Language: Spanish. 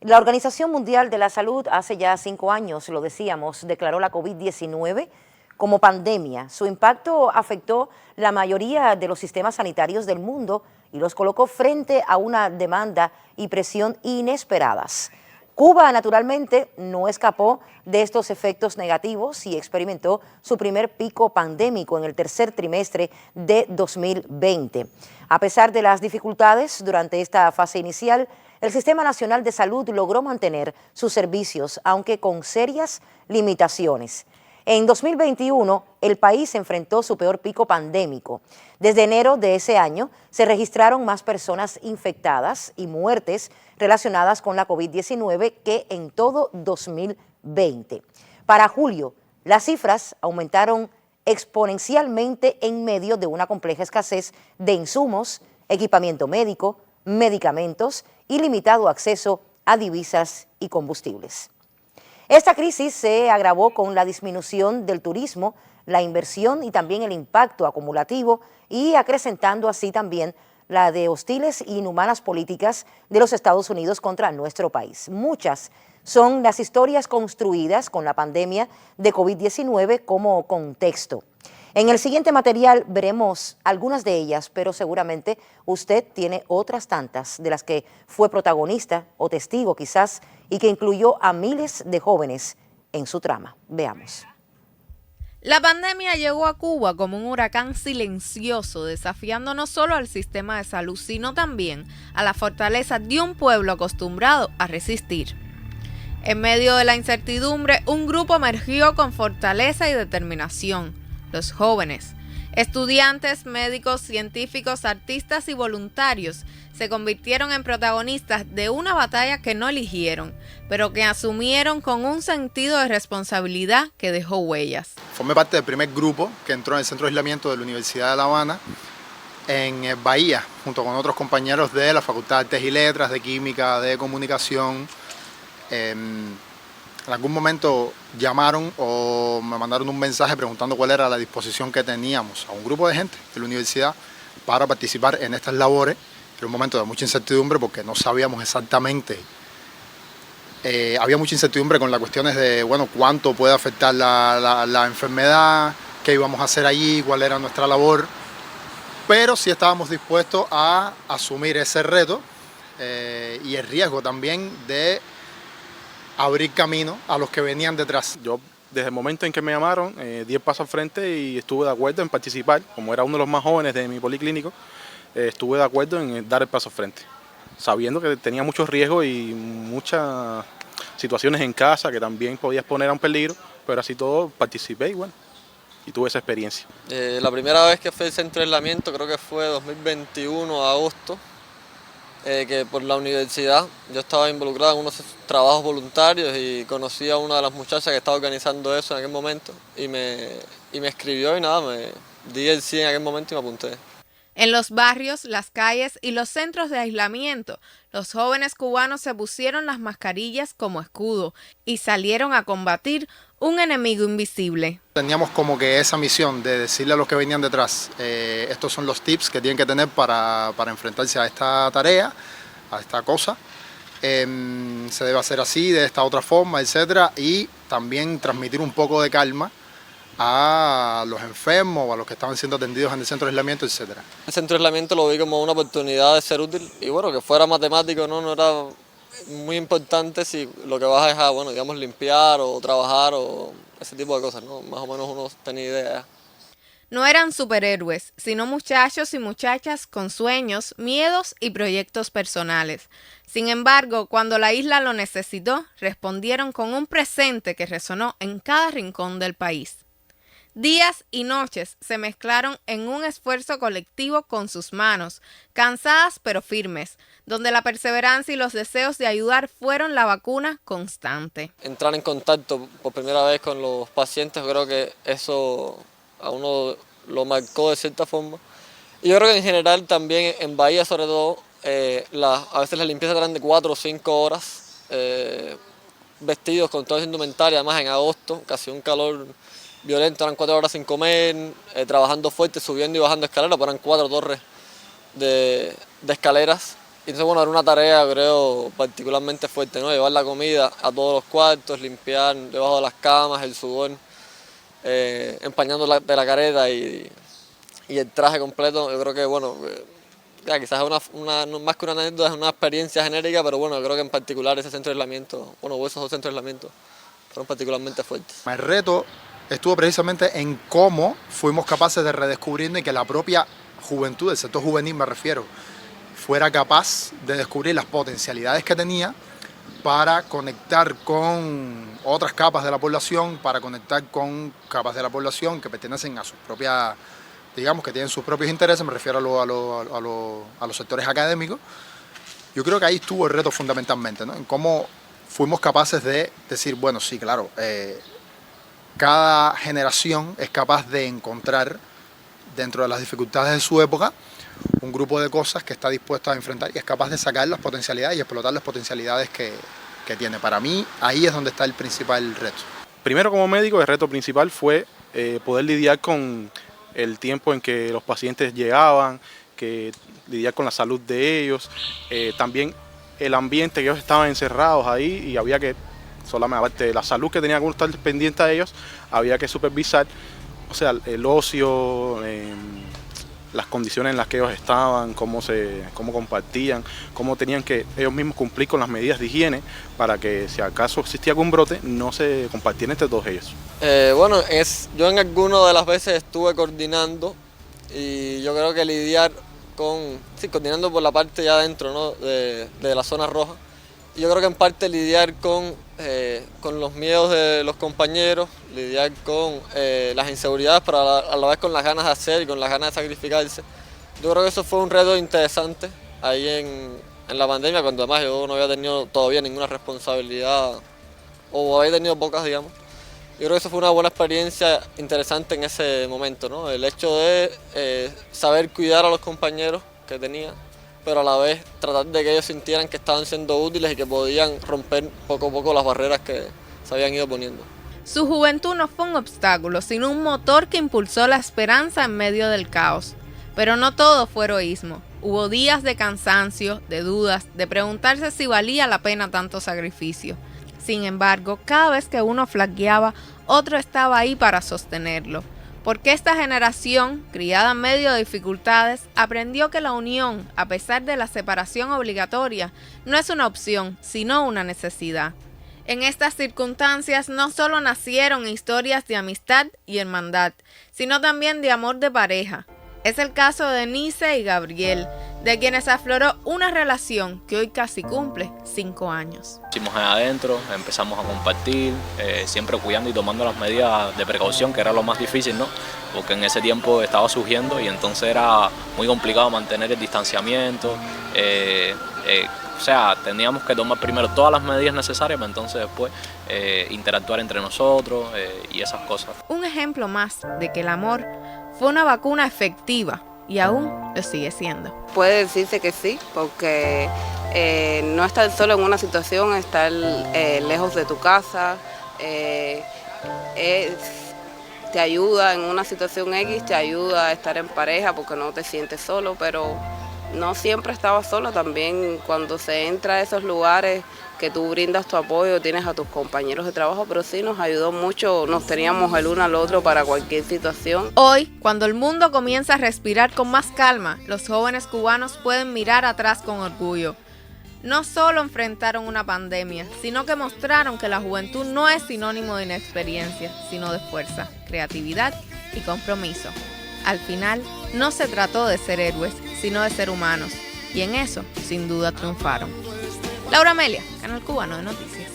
La Organización Mundial de la Salud hace ya 5 años, lo decíamos, declaró la COVID-19 como pandemia. Su impacto afectó la mayoría de los sistemas sanitarios del mundo y los colocó frente a una demanda y presión inesperadas. Cuba, naturalmente, no escapó de estos efectos negativos y experimentó su primer pico pandémico en el tercer trimestre de 2020. A pesar de las dificultades durante esta fase inicial, el Sistema Nacional de Salud logró mantener sus servicios, aunque con serias limitaciones. En 2021, el país enfrentó su peor pico pandémico. Desde enero de ese año, se registraron más personas infectadas y muertes relacionadas con la COVID-19 que en todo 2020. Para julio, las cifras aumentaron exponencialmente en medio de una compleja escasez de insumos, equipamiento médico, medicamentos y limitado acceso a divisas y combustibles. Esta crisis se agravó con la disminución del turismo, la inversión y también el impacto acumulativo y acrecentando así también la de hostiles e inhumanas políticas de los Estados Unidos contra nuestro país. Muchas son las historias construidas con la pandemia de COVID-19 como contexto. En el siguiente material veremos algunas de ellas, pero seguramente usted tiene otras tantas de las que fue protagonista o testigo quizás y que incluyó a miles de jóvenes en su trama. Veamos. La pandemia llegó a Cuba como un huracán silencioso, desafiando no solo al sistema de salud, sino también a la fortaleza de un pueblo acostumbrado a resistir. En medio de la incertidumbre, un grupo emergió con fortaleza y determinación: los jóvenes. Estudiantes, médicos, científicos, artistas y voluntarios se convirtieron en protagonistas de una batalla que no eligieron, pero que asumieron con un sentido de responsabilidad que dejó huellas. Formé parte del primer grupo que entró en el centro de aislamiento de la Universidad de La Habana, en Bahía, junto con otros compañeros de la Facultad de Artes y Letras, de Química, de Comunicación. En algún momento llamaron o me mandaron un mensaje preguntando cuál era la disposición que teníamos a un grupo de gente de la universidad para participar en estas labores. Era un momento de mucha incertidumbre porque no sabíamos exactamente, había mucha incertidumbre con las cuestiones de, bueno, cuánto puede afectar la enfermedad, qué íbamos a hacer allí, cuál era nuestra labor, pero sí estábamos dispuestos a asumir ese reto y el riesgo también de abrir camino a los que venían detrás. Yo, desde el momento en que me llamaron, di el paso al frente y estuve de acuerdo en participar. Como era uno de los más jóvenes de mi policlínico, estuve de acuerdo en dar el paso al frente, sabiendo que tenía muchos riesgos y muchas situaciones en casa que también podía exponer a un peligro, pero así todo participé y bueno, y tuve esa experiencia. La primera vez que fui al centro de aislamiento creo que fue 2021, agosto, que por la universidad yo estaba involucrado en unos trabajos voluntarios y conocí a una de las muchachas que estaba organizando eso en aquel momento y me escribió y nada, me di el sí en aquel momento y me apunté. En los barrios, las calles y los centros de aislamiento, los jóvenes cubanos se pusieron las mascarillas como escudo y salieron a combatir un enemigo invisible. Teníamos como que esa misión de decirle a los que venían detrás, estos son los tips que tienen que tener para enfrentarse a esta tarea, a esta cosa. Se debe hacer así, de esta otra forma, etcétera, y también transmitir un poco de calma a los enfermos o a los que estaban siendo atendidos en el centro de aislamiento, etcétera. El centro de aislamiento lo vi como una oportunidad de ser útil y bueno, que fuera matemático no era muy importante si lo que vas a, bueno, digamos, limpiar o trabajar o ese tipo de cosas, ¿no? Más o menos uno tenía idea. No eran superhéroes, sino muchachos y muchachas con sueños, miedos y proyectos personales. Sin embargo, cuando la isla lo necesitó, respondieron con un presente que resonó en cada rincón del país. Días y noches se mezclaron en un esfuerzo colectivo con sus manos, cansadas pero firmes, donde la perseverancia y los deseos de ayudar fueron la vacuna constante. Entrar en contacto por primera vez con los pacientes, creo que eso a uno lo marcó de cierta forma. Y yo creo que en general también en Bahía, sobre todo, a veces las limpiezas eran de 4 o 5 horas, vestidos con toda esa indumentaria, además en agosto, casi un calor violento, eran 4 horas sin comer, trabajando fuerte, subiendo y bajando escaleras, pero eran 4 torres de escaleras entonces, bueno, era una tarea, creo, particularmente fuerte, ¿no? Llevar la comida a todos los cuartos, limpiar debajo de las camas, el sudor, empañando de la careta y el traje completo. Yo creo que, bueno, ya, quizás es más que una anécdota, es una experiencia genérica, pero bueno, yo creo que en particular ese centro de aislamiento, bueno, esos 2 centros de aislamiento fueron particularmente fuertes. El reto estuvo precisamente en cómo fuimos capaces de redescubrir y que la propia juventud, el sector juvenil me refiero, fuera capaz de descubrir las potencialidades que tenía para conectar con otras capas de la población, para conectar con capas de la población que pertenecen a sus propias, digamos, que tienen sus propios intereses, me refiero a los sectores académicos. Yo creo que ahí estuvo el reto fundamentalmente, ¿no? En cómo fuimos capaces de decir, bueno, sí, claro, cada generación es capaz de encontrar dentro de las dificultades de su época un grupo de cosas que está dispuesto a enfrentar y es capaz de sacar las potencialidades y explotar las potencialidades que tiene. Para mí, ahí es donde está el principal reto. Primero, como médico, el reto principal fue poder lidiar con el tiempo en que los pacientes llegaban, lidiar con la salud de ellos, también el ambiente que ellos estaban encerrados ahí y había que, solamente aparte de la salud que tenía que estar pendiente a ellos, había que supervisar, o sea, el ocio, las condiciones en las que ellos estaban, cómo compartían, cómo tenían que ellos mismos cumplir con las medidas de higiene para que si acaso existía algún brote no se compartiera entre todos ellos. Bueno, yo en algunas de las veces estuve coordinando y yo creo que lidiar coordinando por la parte ya adentro, ¿no? de la zona roja. Yo creo que en parte lidiar con los miedos de los compañeros, lidiar con las inseguridades, pero a la vez con las ganas de hacer y con las ganas de sacrificarse. Yo creo que eso fue un reto interesante ahí en la pandemia, cuando además yo no había tenido todavía ninguna responsabilidad, o había tenido pocas, digamos. Yo creo que eso fue una buena experiencia interesante en ese momento, ¿no? El hecho de saber cuidar a los compañeros que tenía, pero a la vez tratar de que ellos sintieran que estaban siendo útiles y que podían romper poco a poco las barreras que se habían ido poniendo. Su juventud no fue un obstáculo, sino un motor que impulsó la esperanza en medio del caos. Pero no todo fue heroísmo. Hubo días de cansancio, de dudas, de preguntarse si valía la pena tanto sacrificio. Sin embargo, cada vez que uno flaqueaba, otro estaba ahí para sostenerlo. Porque esta generación, criada en medio de dificultades, aprendió que la unión, a pesar de la separación obligatoria, no es una opción, sino una necesidad. En estas circunstancias no solo nacieron historias de amistad y hermandad, sino también de amor de pareja. Es el caso de Nice y Gabriel, de quienes afloró una relación que hoy casi cumple 5 años. Hicimos adentro, empezamos a compartir, siempre cuidando y tomando las medidas de precaución, que era lo más difícil, ¿no? Porque en ese tiempo estaba surgiendo y entonces era muy complicado mantener el distanciamiento. O sea, teníamos que tomar primero todas las medidas necesarias para entonces después interactuar entre nosotros y esas cosas. Un ejemplo más de que el amor fue una vacuna efectiva y aún lo sigue siendo. Puede decirse que sí, porque no estar solo en una situación, estar lejos de tu casa, te ayuda en una situación X, te ayuda a estar en pareja porque no te sientes solo, pero no siempre estaba solo. También cuando se entra a esos lugares que tú brindas tu apoyo, tienes a tus compañeros de trabajo, pero sí nos ayudó mucho, nos teníamos el uno al otro para cualquier situación. Hoy, cuando el mundo comienza a respirar con más calma, los jóvenes cubanos pueden mirar atrás con orgullo. No solo enfrentaron una pandemia, sino que mostraron que la juventud no es sinónimo de inexperiencia, sino de fuerza, creatividad y compromiso. Al final, no se trató de ser héroes, sino de ser humanos, y en eso, sin duda, triunfaron. Laura Amelia, Canal Cubano de Noticias.